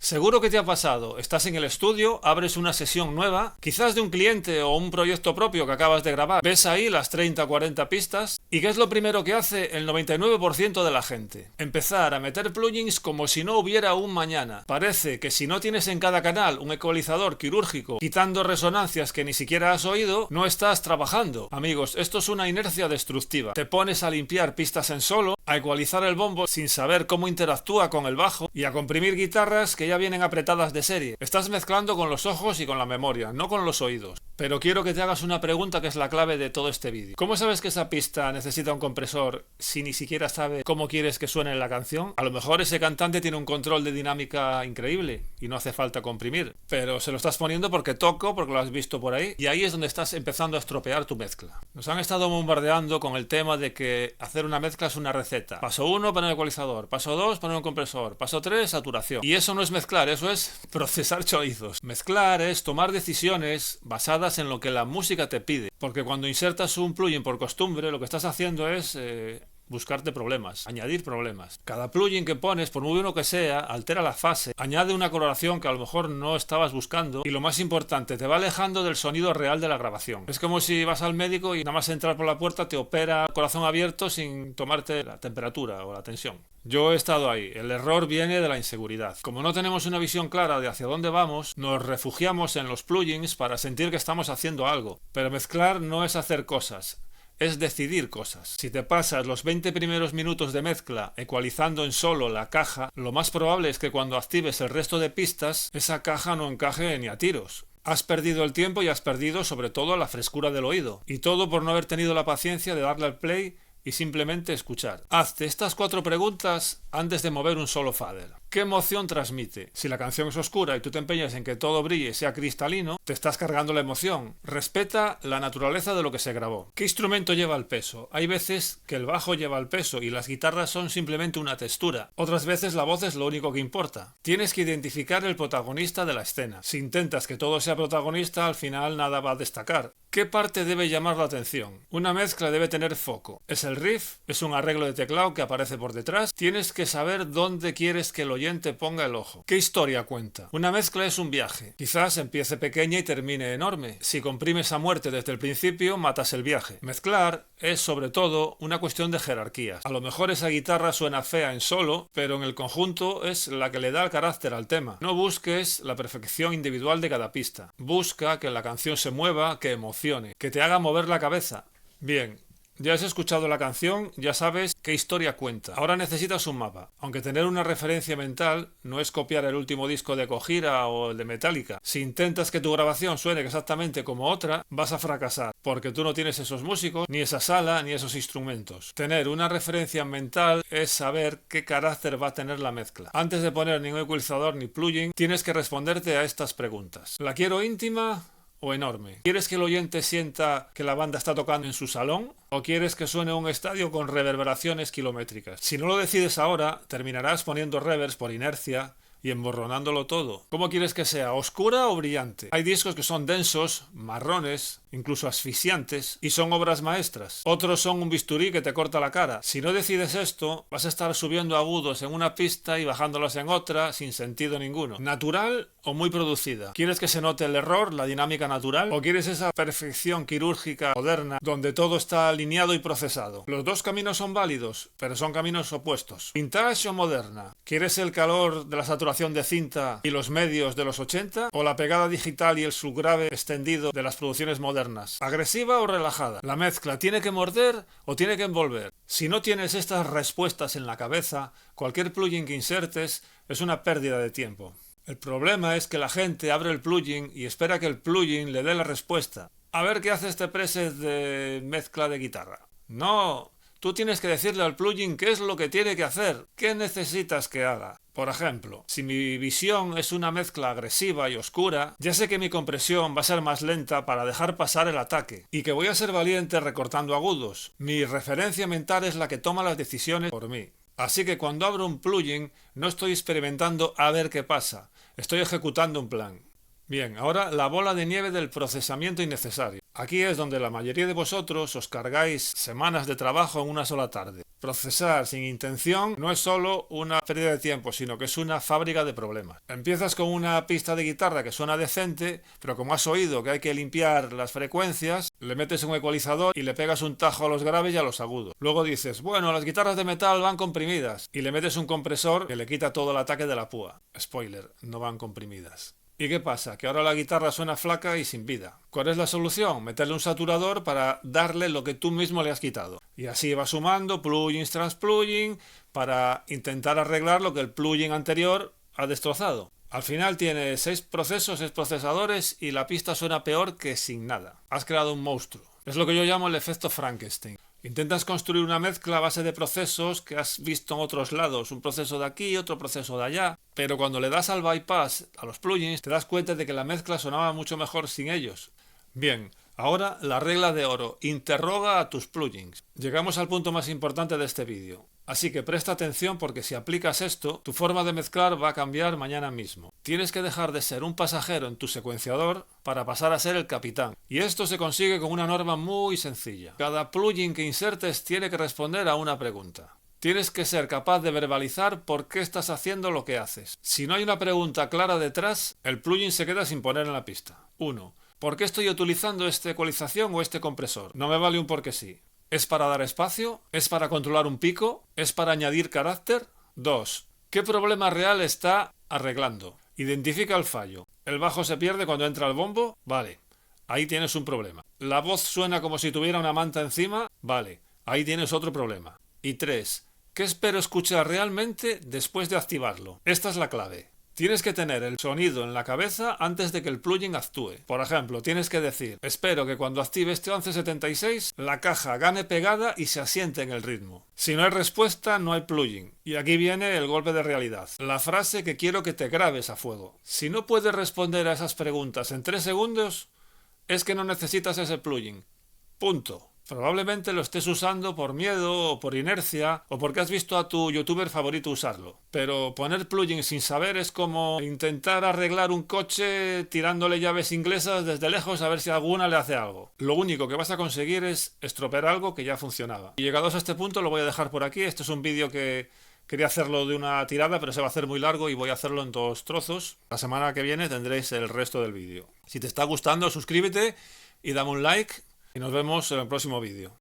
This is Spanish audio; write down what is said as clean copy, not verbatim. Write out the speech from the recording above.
Seguro que te ha pasado, estás en el estudio, abres una sesión nueva, quizás de un cliente o un proyecto propio que acabas de grabar, ves ahí las 30 o 40 pistas y ¿qué es lo primero que hace el 99% de la gente? Empezar a meter plugins como si no hubiera un mañana. Parece que si no tienes en cada canal un ecualizador quirúrgico quitando resonancias que ni siquiera has oído, no estás trabajando. Amigos, esto es una inercia destructiva. Te pones a limpiar pistas en solo, a ecualizar el bombo sin saber cómo interactúa con el bajo y a comprimir guitarras que ya vienen apretadas de serie. Estás mezclando con los ojos y con la memoria, no con los oídos. Pero quiero que te hagas una pregunta que es la clave de todo este vídeo. ¿Cómo sabes que esa pista necesita un compresor si ni siquiera sabe cómo quieres que suene en la canción? A lo mejor ese cantante tiene un control de dinámica increíble y no hace falta comprimir, pero se lo estás poniendo porque porque lo has visto por ahí, y ahí es donde estás empezando a estropear tu mezcla. Nos han estado bombardeando con el tema de que hacer una mezcla es una receta. Paso 1, poner ecualizador. Paso 2, poner un compresor. Paso 3, saturación. Y eso no es mezclar, eso es procesar chorizos. Mezclar es tomar decisiones basadas en lo que la música te pide, porque cuando insertas un plugin por costumbre, lo que estás haciendo es buscarte problemas, añadir problemas. Cada plugin que pones, por muy bueno que sea, altera la fase, añade una coloración que a lo mejor no estabas buscando y lo más importante, te va alejando del sonido real de la grabación. Es como si vas al médico y nada más entrar por la puerta te opera corazón abierto sin tomarte la temperatura o la tensión. Yo he estado ahí. El error viene de la inseguridad. Como no tenemos una visión clara de hacia dónde vamos, nos refugiamos en los plugins para sentir que estamos haciendo algo. Pero mezclar no es hacer cosas. Es decidir cosas. Si te pasas los 20 primeros minutos de mezcla ecualizando en solo la caja, lo más probable es que cuando actives el resto de pistas, esa caja no encaje ni a tiros. Has perdido el tiempo y has perdido sobre todo la frescura del oído. Y todo por no haber tenido la paciencia de darle al play y simplemente escuchar. Hazte estas 4 preguntas antes de mover un solo fader. ¿Qué emoción transmite? Si la canción es oscura y tú te empeñas en que todo brille y sea cristalino, te estás cargando la emoción. Respeta la naturaleza de lo que se grabó. ¿Qué instrumento lleva el peso? Hay veces que el bajo lleva el peso y las guitarras son simplemente una textura. Otras veces la voz es lo único que importa. Tienes que identificar el protagonista de la escena. Si intentas que todo sea protagonista, al final nada va a destacar. ¿Qué parte debe llamar la atención? Una mezcla debe tener foco. ¿Es el riff? ¿Es un arreglo de teclado que aparece por detrás? Tienes que saber dónde quieres que el oyente ponga el ojo. ¿Qué historia cuenta? Una mezcla es un viaje. Quizás empiece pequeña y termine enorme. Si comprimes a muerte desde el principio, matas el viaje. Mezclar es sobre todo una cuestión de jerarquías. A lo mejor esa guitarra suena fea en solo, pero en el conjunto es la que le da el carácter al tema. No busques la perfección individual de cada pista. Busca que la canción se mueva, que emocione, que te haga mover la cabeza. Bien. Ya has escuchado la canción, ya sabes qué historia cuenta. Ahora necesitas un mapa. Aunque tener una referencia mental no es copiar el último disco de Gojira o el de Metallica. Si intentas que tu grabación suene exactamente como otra, vas a fracasar, porque tú no tienes esos músicos, ni esa sala, ni esos instrumentos. Tener una referencia mental es saber qué carácter va a tener la mezcla. Antes de poner ningún ecualizador ni plugin, tienes que responderte a estas preguntas. ¿La quiero íntima o enorme? ¿Quieres que el oyente sienta que la banda está tocando en su salón? ¿O quieres que suene un estadio con reverberaciones kilométricas? Si no lo decides ahora, terminarás poniendo reverbs por inercia y emborronándolo todo. ¿Cómo quieres que sea? ¿Oscura o brillante? Hay discos que son densos, marrones, incluso asfixiantes, y son obras maestras. Otros son un bisturí que te corta la cara. Si no decides esto, vas a estar subiendo agudos en una pista y bajándolos en otra sin sentido ninguno. ¿Natural o muy producida? ¿Quieres que se note el error, la dinámica natural? ¿O quieres esa perfección quirúrgica moderna donde todo está alineado y procesado? Los dos caminos son válidos, pero son caminos opuestos. ¿Vintage o moderna? ¿Quieres el calor de la saturación de cinta y los medios de los 80? ¿O la pegada digital y el subgrave extendido de las producciones modernas? ¿Agresiva o relajada? ¿La mezcla tiene que morder o tiene que envolver? Si no tienes estas respuestas en la cabeza, cualquier plugin que insertes es una pérdida de tiempo. El problema es que la gente abre el plugin y espera que el plugin le dé la respuesta. A ver qué hace este preset de mezcla de guitarra. No, tú tienes que decirle al plugin qué es lo que tiene que hacer, qué necesitas que haga. Por ejemplo, si mi visión es una mezcla agresiva y oscura, ya sé que mi compresión va a ser más lenta para dejar pasar el ataque, y que voy a ser valiente recortando agudos. Mi referencia mental es la que toma las decisiones por mí. Así que cuando abro un plugin, no estoy experimentando a ver qué pasa, estoy ejecutando un plan. Bien, ahora la bola de nieve del procesamiento innecesario. Aquí es donde la mayoría de vosotros os cargáis semanas de trabajo en una sola tarde. Procesar sin intención no es solo una pérdida de tiempo, sino que es una fábrica de problemas. Empiezas con una pista de guitarra que suena decente, pero como has oído que hay que limpiar las frecuencias, le metes un ecualizador y le pegas un tajo a los graves y a los agudos. Luego dices, bueno, las guitarras de metal van comprimidas, y le metes un compresor que le quita todo el ataque de la púa. Spoiler, no van comprimidas. ¿Y qué pasa? Que ahora la guitarra suena flaca y sin vida. ¿Cuál es la solución? Meterle un saturador para darle lo que tú mismo le has quitado. Y así va sumando plugins tras plugin para intentar arreglar lo que el plugin anterior ha destrozado. Al final tiene 6 procesos, 6 procesadores y la pista suena peor que sin nada. Has creado un monstruo. Es lo que yo llamo el efecto Frankenstein. Intentas construir una mezcla a base de procesos que has visto en otros lados, un proceso de aquí, otro proceso de allá, pero cuando le das al bypass a los plugins te das cuenta de que la mezcla sonaba mucho mejor sin ellos. Bien, ahora la regla de oro, interroga a tus plugins. Llegamos al punto más importante de este vídeo. Así que presta atención porque si aplicas esto, tu forma de mezclar va a cambiar mañana mismo. Tienes que dejar de ser un pasajero en tu secuenciador para pasar a ser el capitán. Y esto se consigue con una norma muy sencilla. Cada plugin que insertes tiene que responder a una pregunta. Tienes que ser capaz de verbalizar por qué estás haciendo lo que haces. Si no hay una pregunta clara detrás, el plugin se queda sin poner en la pista. 1. ¿Por qué estoy utilizando esta ecualización o este compresor? No me vale un porque sí. ¿Es para dar espacio? ¿Es para controlar un pico? ¿Es para añadir carácter? 2. ¿Qué problema real está arreglando? Identifica el fallo. ¿El bajo se pierde cuando entra el bombo? Vale, ahí tienes un problema. ¿La voz suena como si tuviera una manta encima? Vale, ahí tienes otro problema. Y 3. ¿Qué espero escuchar realmente después de activarlo? Esta es la clave. Tienes que tener el sonido en la cabeza antes de que el plugin actúe. Por ejemplo, tienes que decir, espero que cuando active este 1176 la caja gane pegada y se asiente en el ritmo. Si no hay respuesta, no hay plugin. Y aquí viene el golpe de realidad. La frase que quiero que te grabes a fuego. Si no puedes responder a esas preguntas en 3 segundos, es que no necesitas ese plugin. Punto. Probablemente lo estés usando por miedo o por inercia o porque has visto a tu youtuber favorito usarlo. Pero poner plugins sin saber es como intentar arreglar un coche tirándole llaves inglesas desde lejos a ver si alguna le hace algo. Lo único que vas a conseguir es estropear algo que ya funcionaba. Y llegados a este punto lo voy a dejar por aquí. Este es un vídeo que quería hacerlo de una tirada, pero se va a hacer muy largo y voy a hacerlo en 2 trozos. La semana que viene tendréis el resto del vídeo. Si te está gustando, suscríbete y dame un like. Y nos vemos en el próximo vídeo.